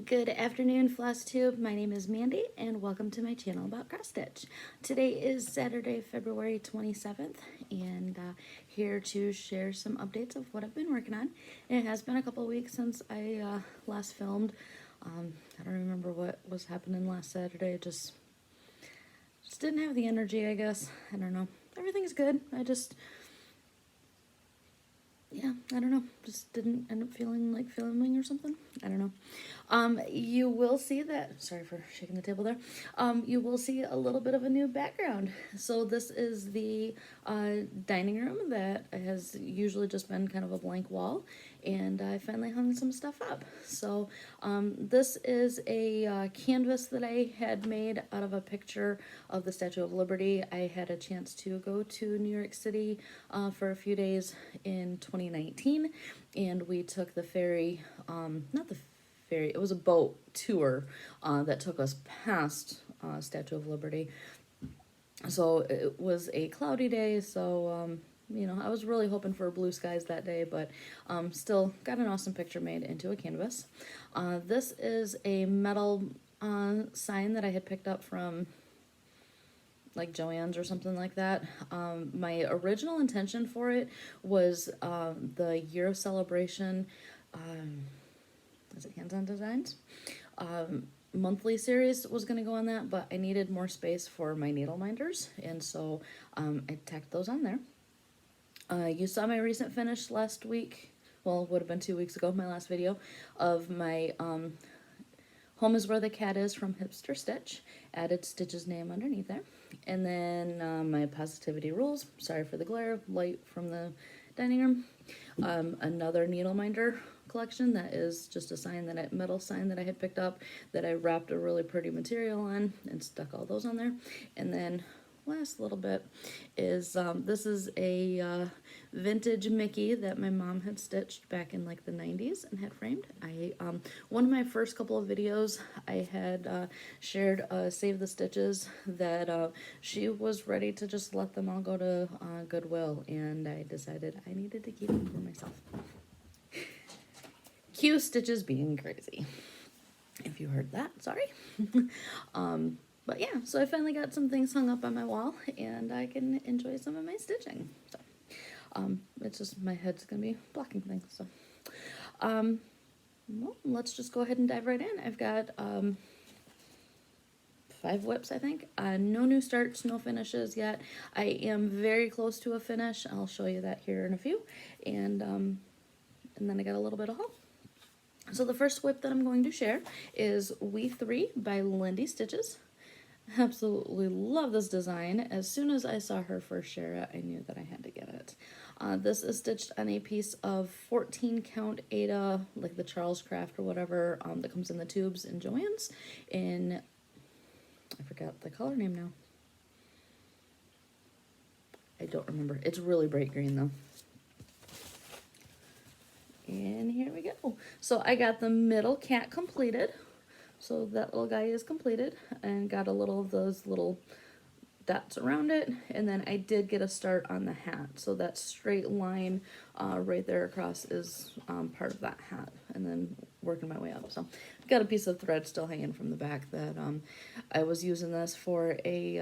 Good afternoon, Flosstube. My name is Mandy, and welcome to my channel about cross stitch. Today is Saturday, February 27th, and here to share some updates of what I've been working on. It has been a couple weeks since I last filmed. I don't remember what was happening last Saturday. Just didn't have the energy, I guess. I don't know. Everything's good. I don't know, just didn't end up feeling like filming or something. I don't know. You will see that, sorry for shaking the table there. You will see a little bit of a new background. So this is the dining room that has usually just been kind of a blank wall, and I finally hung some stuff up. So this is a canvas that I had made out of a picture of the Statue of Liberty. I had a chance to go to New York City for a few days in 2019, and we took the ferry, not the ferry, it was a boat tour that took us past Statue of Liberty. So it was a cloudy day, so you know, I was really hoping for blue skies that day, but still got an awesome picture made into a canvas. This is a metal sign that I had picked up from like Joann's or something like that. My original intention for it was the year of celebration, is it Hands-On Designs? Monthly series was going to go on that, but I needed more space for my needle minders, and so I tacked those on there. You saw my recent finish last week, well, it would have been 2 weeks ago, my last video, of my Home is Where the Cat Is from Hipster Stitch. Added Stitch's name underneath there. And then my Positivity Rules, sorry for the glare, light from the dining room. Another needle minder collection that is just a sign that metal sign that I had picked up that I wrapped a really pretty material on and stuck all those on there. And then last little bit is this is a vintage Mickey that my mom had stitched back in like the 90s and had framed. One of my first couple of videos I had shared Save the Stitches that she was ready to just let them all go to Goodwill, and I decided I needed to keep them for myself. Cue Stitches being crazy. If you heard that, sorry. But yeah, so I finally got some things hung up on my wall, and I can enjoy some of my stitching. So, it's just my head's gonna be blocking things. So, well, let's just go ahead and dive right in. I've got 5 whips, I think. No new starts, no finishes yet. I am very close to a finish. I'll show you that here in a few, and then I got a little bit of haul. So the first whip that I'm going to share is We 3 by Lindy Stitches. Absolutely love this design. As soon as I saw her first share it, I knew that I had to get it. This is stitched on a piece of 14 count Ada, like the Charles Craft or whatever, that comes in the tubes in Joann's in, I forgot the color name now. I don't remember. It's really bright green though. And here we go. So I got the middle cat completed. So that little guy is completed, and got a little of those little dots around it. And then I did get a start on the hat. So that straight line right there across is part of that hat, and then working my way up. So I've got a piece of thread still hanging from the back that I was using this for a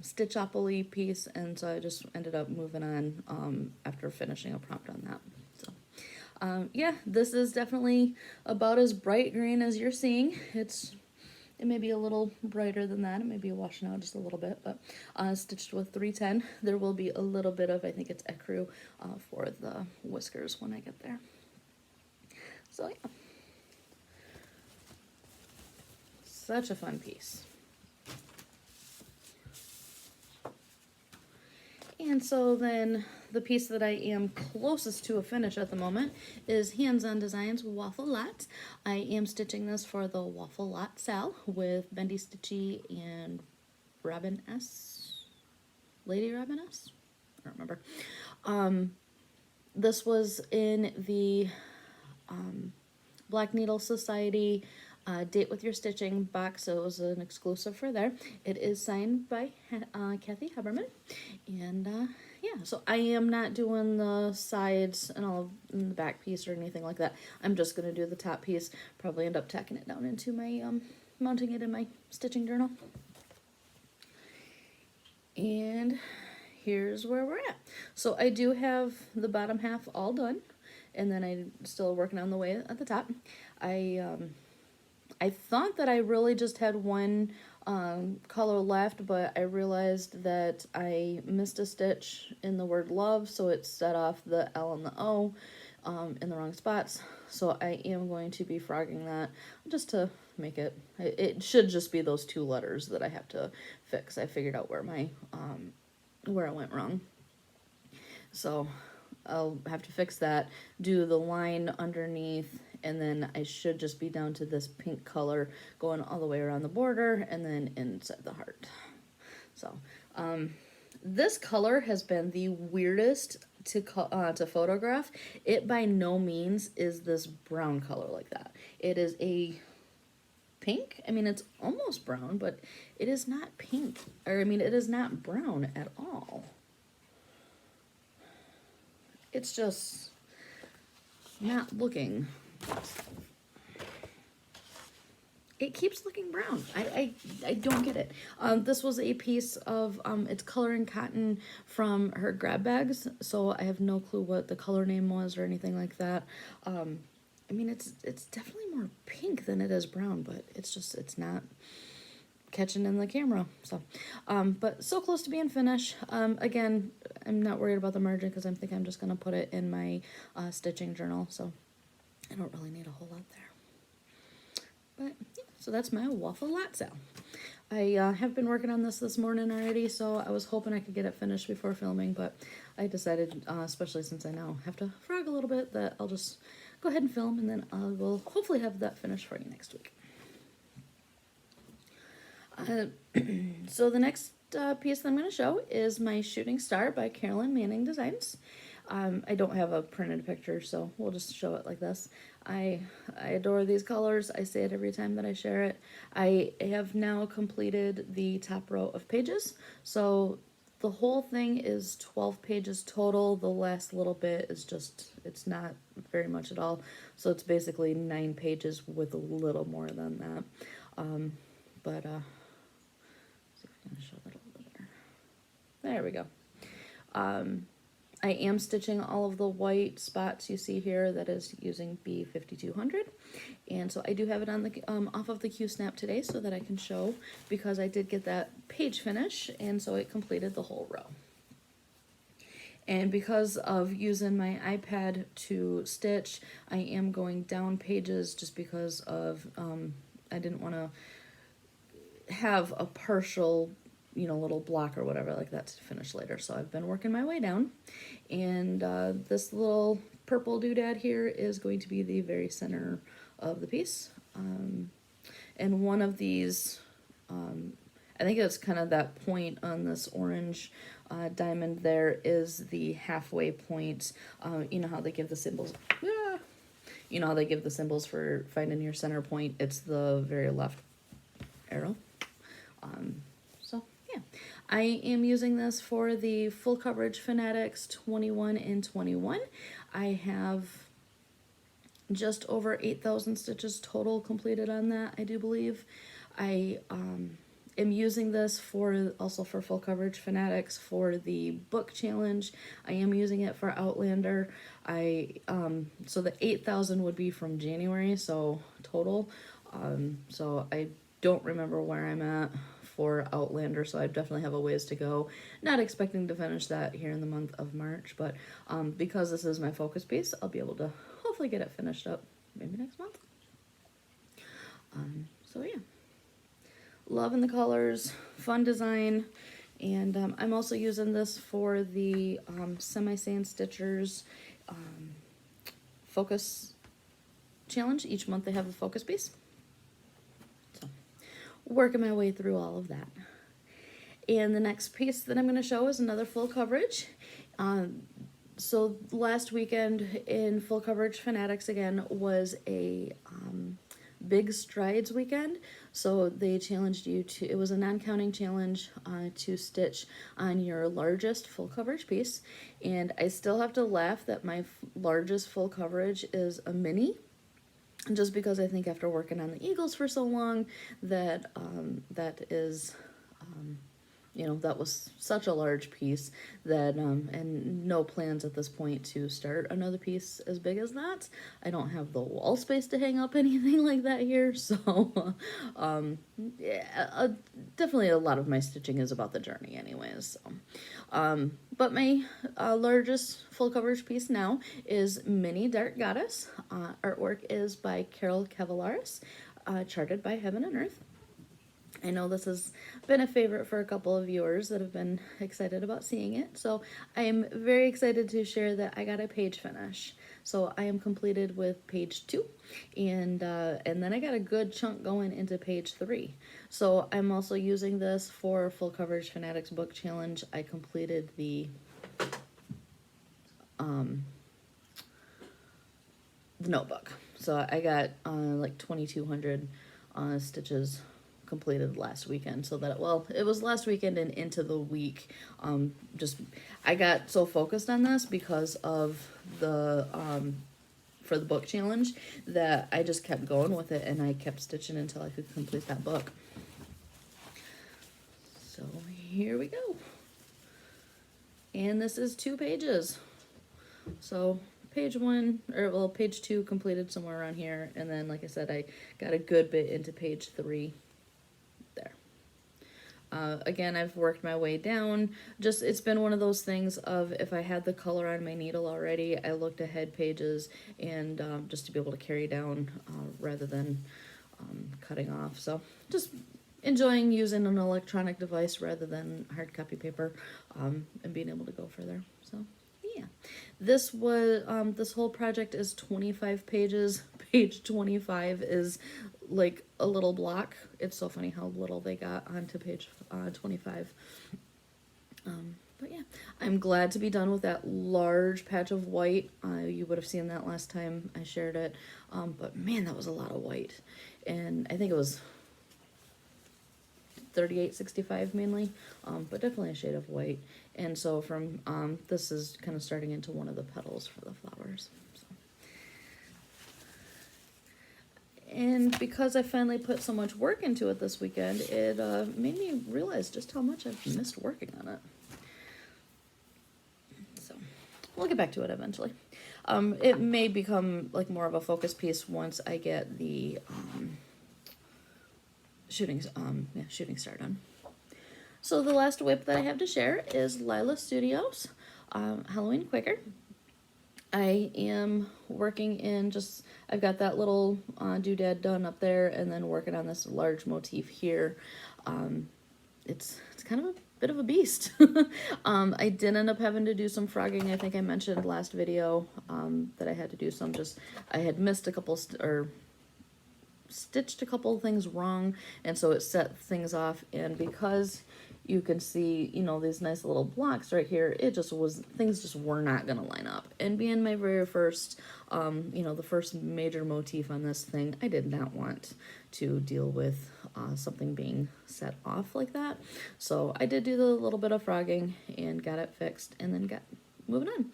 Stitchopoly piece, and so I just ended up moving on after finishing a prompt on that. Yeah, this is definitely about as bright green as you're seeing. It may be a little brighter than that. It may be washing out just a little bit, but stitched with 310. There will be a little bit of, I think it's ecru for the whiskers when I get there. So yeah, such a fun piece. And so then the piece that I am closest to a finish at the moment is Hands-On Designs Waffle Lot. I am stitching this for the Waffle Lot Sal with Bendy Stitchy and Robin S. Lady Robin S? I don't remember. This was in the Black Needle Society Date With Your Stitching box, so it was an exclusive for there. It is signed by Kathy Haberman, and yeah, so I am not doing the sides and all in the back piece or anything like that. I'm just gonna do the top piece. Probably end up tacking it down into my mounting it in my stitching journal. And here's where we're at. So I do have the bottom half all done, and then I'm still working on the way at the top. I thought that I really just had one color left, but I realized that I missed a stitch in the word love, so it set off the L and the O in the wrong spots. So I am going to be frogging that just to make it should just be those two letters that I have to fix. I figured out where my where I went wrong. So I'll have to fix that, do the line underneath, and then I should just be down to this pink color going all the way around the border and then inside the heart. So this color has been the weirdest to photograph. It by no means is this brown color like that. It is a pink. I mean, it's almost brown, but it is not pink. Or I mean, it is not brown at all. It's just not looking. It keeps looking brown. I don't get it. This was a piece of, it's coloring cotton from her grab bags, so I have no clue what the color name was or anything like that. I mean, it's definitely more pink than it is brown, but it's not catching in the camera. So, but so close to being finished. Again, I'm not worried about the margin because I think I'm just going to put it in my stitching journal, so I don't really need a whole lot there. But yeah, so that's my waffle lot sale. I have been working on this morning already, so I was hoping I could get it finished before filming, but I decided, especially since I now have to frog a little bit, that I'll just go ahead and film, and then I will hopefully have that finished for you next week. So the next piece that I'm going to show is my Shooting Star by Carolyn Manning Designs. I don't have a printed picture, so we'll just show it like this. I adore these colors. I say it every time that I share it. I have now completed the top row of pages. So the whole thing is 12 pages total. The last little bit is just, it's not very much at all. So it's basically 9 pages with a little more than that. But see if I can show that a little better. There we go. I am stitching all of the white spots you see here. That is using B5200, and so I do have it on the off of the Q-snap today so that I can show, because I did get that page finish, and so it completed the whole row. And because of using my iPad to stitch, I am going down pages just because of I didn't want to have a partial, you know, little block or whatever like that to finish later. So I've been working my way down, and this little purple doodad here is going to be the very center of the piece. And one of these, I think it's kind of that point on this orange diamond there is the halfway point. You know how they give the symbols, you know how they give the symbols for finding your center point? It's the very left arrow. So yeah, I am using this for the Full Coverage Fanatics 21 and 21. I have just over 8,000 stitches total completed on that, I do believe. I am using this also for Full Coverage Fanatics for the book challenge. I am using it for Outlander. So the 8,000 would be from January, so total. So I don't remember where I'm at for Outlander, so I definitely have a ways to go. Not expecting to finish that here in the month of March, but because this is my focus piece, I'll be able to hopefully get it finished up maybe next month. So yeah, loving the colors, fun design, and I'm also using this for the Semi-Sand Stitchers focus challenge. Each month they have a focus piece. Working my way through all of that. And the next piece that I'm going to show is another full coverage. So last weekend in Full Coverage Fanatics again was a Big Strides weekend. So they challenged you to, it was a non-counting challenge to stitch on your largest full coverage piece. And I still have to laugh that my largest full coverage is a mini, just because I think after working on the Eagles for so long that that is you know, that was such a large piece that, and no plans at this point to start another piece as big as that. I don't have the wall space to hang up anything like that here, so, yeah, definitely a lot of my stitching is about the journey anyways, so. But my largest full coverage piece now is Mini Dark Goddess. Artwork is by Carol Cavalaris, charted by Heaven and Earth. I know this has been a favorite for a couple of viewers that have been excited about seeing it. So I am very excited to share that I got a page finish. So I am completed with page 2, and then I got a good chunk going into page 3. So I'm also using this for Full Coverage Fanatics Book Challenge. I completed the notebook. So I got like 2,200 stitches completed last weekend, so that, well, it was last weekend and into the week. Just I got so focused on this because of the for the book challenge that I just kept going with it, and I kept stitching until I could complete that book. So here we go, and this is 2 pages. So page 1, or well, page 2 completed somewhere around here, and then like I said, I got a good bit into page 3. Again, I've worked my way down. Just, it's been one of those things of, if I had the color on my needle already, I looked ahead pages, and just to be able to carry down rather than cutting off. So just enjoying using an electronic device rather than hard copy paper, and being able to go further. So yeah, this was this whole project is 25 pages. Page 25 is like a little block. It's so funny how little they got onto page 25. But yeah, I'm glad to be done with that large patch of white. You would have seen that last time I shared it. But man, that was a lot of white. And I think it was 3865 mainly, but definitely a shade of white. And so from, this is kind of starting into one of the petals for the flowers. And because I finally put so much work into it this weekend, it made me realize just how much I've missed working on it. So we'll get back to it eventually. It may become like more of a focus piece once I get the shooting star done. So the last whip that I have to share is Lila Studios Halloween Quaker. I am working in just, I've got that little doodad done up there, and then working on this large motif here. It's kind of a bit of a beast. I did end up having to do some frogging. I think I mentioned last video that I had to do some, just, I had missed a couple, or stitched a couple things wrong, and so it set things off. And because you can see, you know, these nice little blocks right here, it just was, things just were not gonna line up. And being my very first, you know, the first major motif on this thing, I did not want to deal with something being set off like that. So I did do the little bit of frogging and got it fixed, and then got moving on.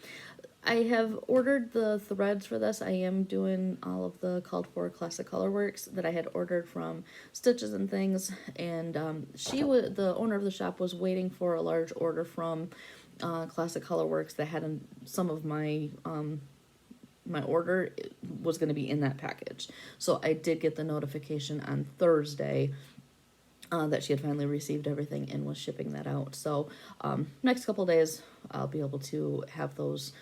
I have ordered the threads for this. I am doing all of the called for Classic Colorworks that I had ordered from Stitches and Things, and the owner of the shop was waiting for a large order from Classic Colorworks that had some of my my order was going to be in that package. So I did get the notification on Thursday that she had finally received everything and was shipping that out. So next couple days I'll be able to have those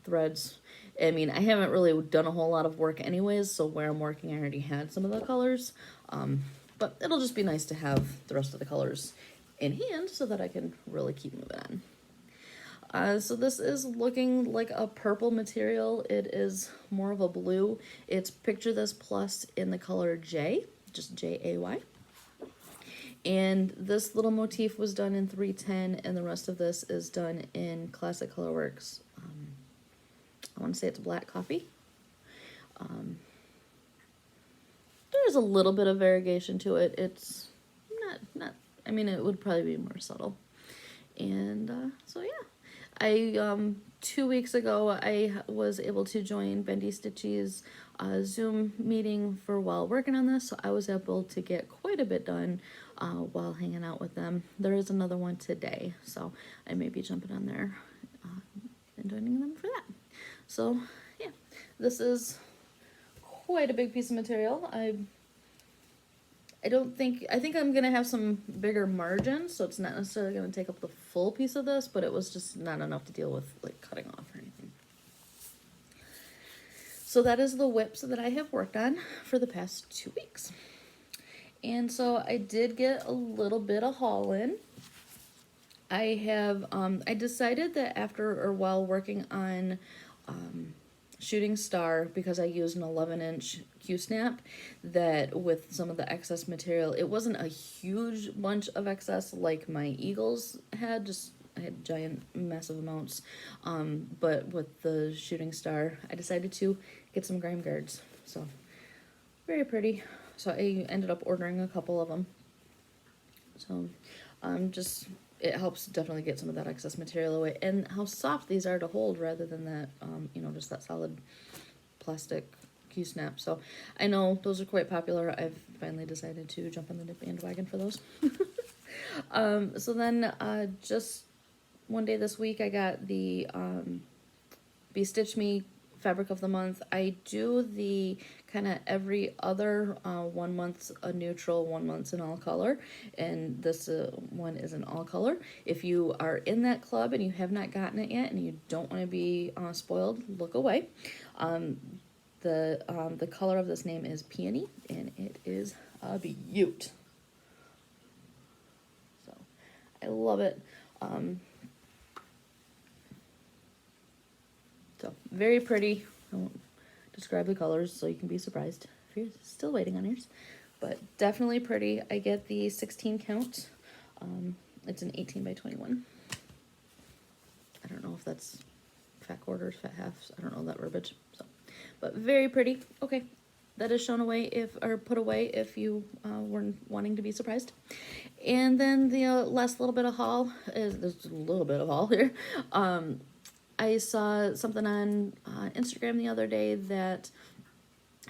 threads. I mean, I haven't really done a whole lot of work anyways, so where I'm working I already had some of the colors, but it'll just be nice to have the rest of the colors in hand so that I can really keep moving on. So this is looking like a purple material. It is more of a blue. It's Picture This Plus in the color J, just J-A-Y. And this little motif was done in 310, and the rest of this is done in Classic Colorworks. I want to say it's Black Coffee. there's a little bit of variegation to it. It's not, I mean, it would probably be more subtle. And so yeah, I 2 weeks ago I was able to join Bendy Stitchy's Zoom meeting for while working on this, so I was able to get quite a bit done while hanging out with them. There is another one today, so I may be jumping on there and joining them for that. So yeah, this is quite a big piece of material. I think I'm gonna have some bigger margins, so it's not necessarily gonna take up the full piece of this, but it was just not enough to deal with like cutting off or anything. So that is the whips that I have worked on for the past 2 weeks. And so I did get a little bit of haul in. I decided that after or while working on Shooting Star, because I used an 11-inch Q-snap, that with some of the excess material, it wasn't a huge bunch of excess like my Eagles had, just I had giant massive amounts, but with the Shooting Star I decided to get some grime guards, so very pretty. So I ended up ordering a couple of them, so just it helps definitely get some of that excess material away, and how soft these are to hold rather than that, you know, just that solid plastic Q-snap. So I know those are quite popular. I've finally decided to jump on the bandwagon for those. So then just one day this week I got the Be Stitch Me fabric of the month. I do the kind of every other 1 month's a neutral, 1 month's an all color, and this one is an all color. If you are in that club and you have not gotten it yet and you don't want to be spoiled, look away. The color of this name is Peony, and it is a beaut. So I love it. So very pretty. I won't describe the colors so you can be surprised if you're still waiting on yours, but definitely pretty. I get the 16 count. It's an 18 by 21. I don't know if that's fat quarters, fat halves. I don't know that verbiage. So, but very pretty. Okay, that is shown away or put away if you were wanting to be surprised. And then the last little bit of haul is there's a little bit of haul here. I saw something on Instagram the other day that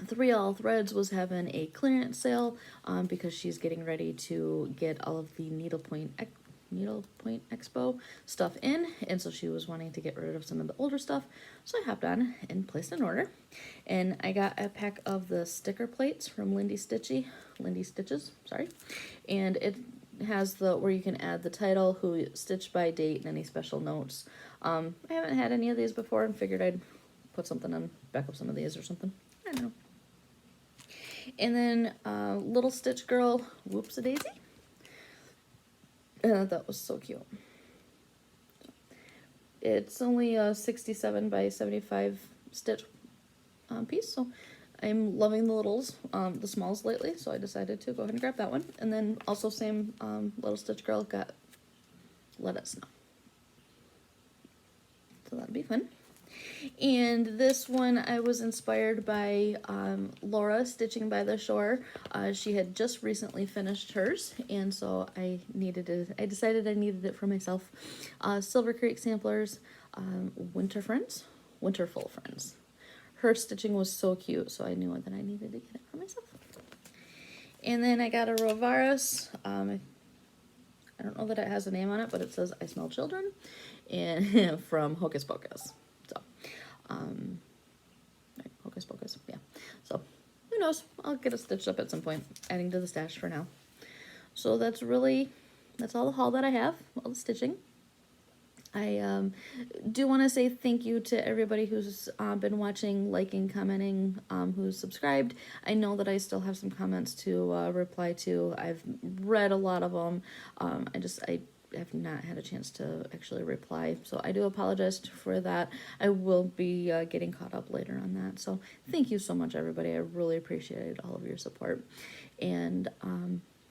3 All Threads was having a clearance sale because she's getting ready to get all of the Needlepoint Expo stuff in, and so she was wanting to get rid of some of the older stuff. So I hopped on and placed an order, and I got a pack of the sticker plates from Lindy Stitches, sorry, and it has the where you can add the title, who stitched by, date, and any special notes. I haven't had any of these before and figured I'd put something on back of some of these or something. I don't know. And then Little Stitch Girl Whoops-a-Daisy. That was so cute. It's only a 67 by 75 stitch piece, so I'm loving the littles, the smalls lately, so I decided to go ahead and grab that one. And then also same Little Stitch Girl got Let It Snow. So that'll be fun. And this one I was inspired by Laura Stitching by the Shore. She had just recently finished hers, and so I decided I needed it for myself. Silver Creek Samplers, Winterful Friends. Her stitching was so cute, so I knew that I needed to get it for myself. And then I got a Rovaris. I don't know that it has a name on it, but it says I Smell Children, and from Hocus Pocus. So, right, Hocus Pocus, yeah. So, who knows? I'll get it stitched up at some point, adding to the stash for now. So that's all the haul that I have, all the stitching. I do want to say thank you to everybody who's been watching, liking, commenting, who's subscribed. I know that I still have some comments to reply to. I've read a lot of them. I have not had a chance to actually reply, so I do apologize for that. I will be getting caught up later on that. So thank you so much, everybody. I really appreciated all of your support. And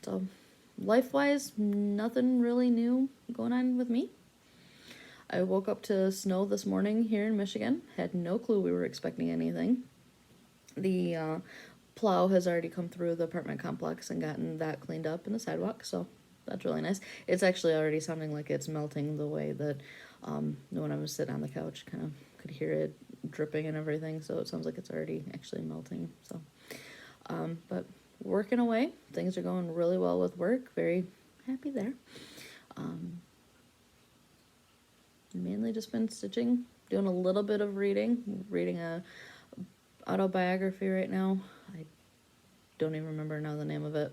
so life-wise, nothing really new going on with me. I woke up to snow this morning here in Michigan. Had no clue we were expecting anything. The plow has already come through the apartment complex and gotten that cleaned up in the sidewalk, so that's really nice. It's actually already sounding like it's melting the way that when I was sitting on the couch, kind of could hear it dripping and everything, so it sounds like it's already actually melting. So, but working away, things are going really well with work. Very happy there. Mainly just been stitching, doing a little bit of reading a autobiography right now. I don't even remember now the name of it.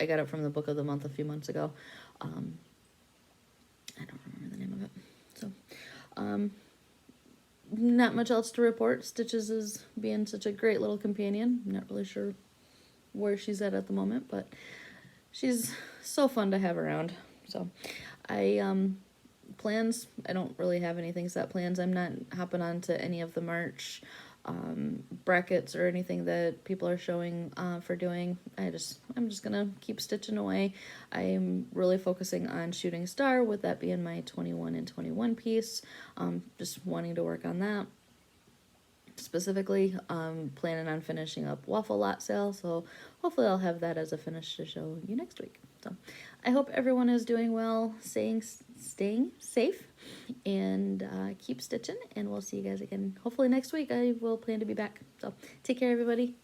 I got it from the book of the month a few months ago. I don't remember the name of it. So, not much else to report. Stitches is being such a great little companion. I'm not really sure where she's at the moment, but she's so fun to have around. So, plans, I don't really have anything set plans. I'm not hopping on to any of the March brackets or anything that people are showing for doing. I'm just gonna keep stitching away. I am really focusing on shooting star, with that being my 21 and 21 piece. Just wanting to work on that specifically. Planning on finishing up Waffle Lot sale, so hopefully I'll have that as a finish to show you next week. So I hope everyone is doing well, staying safe, and keep stitching, and we'll see you guys again hopefully next week. I will plan to be back. So take care, everybody.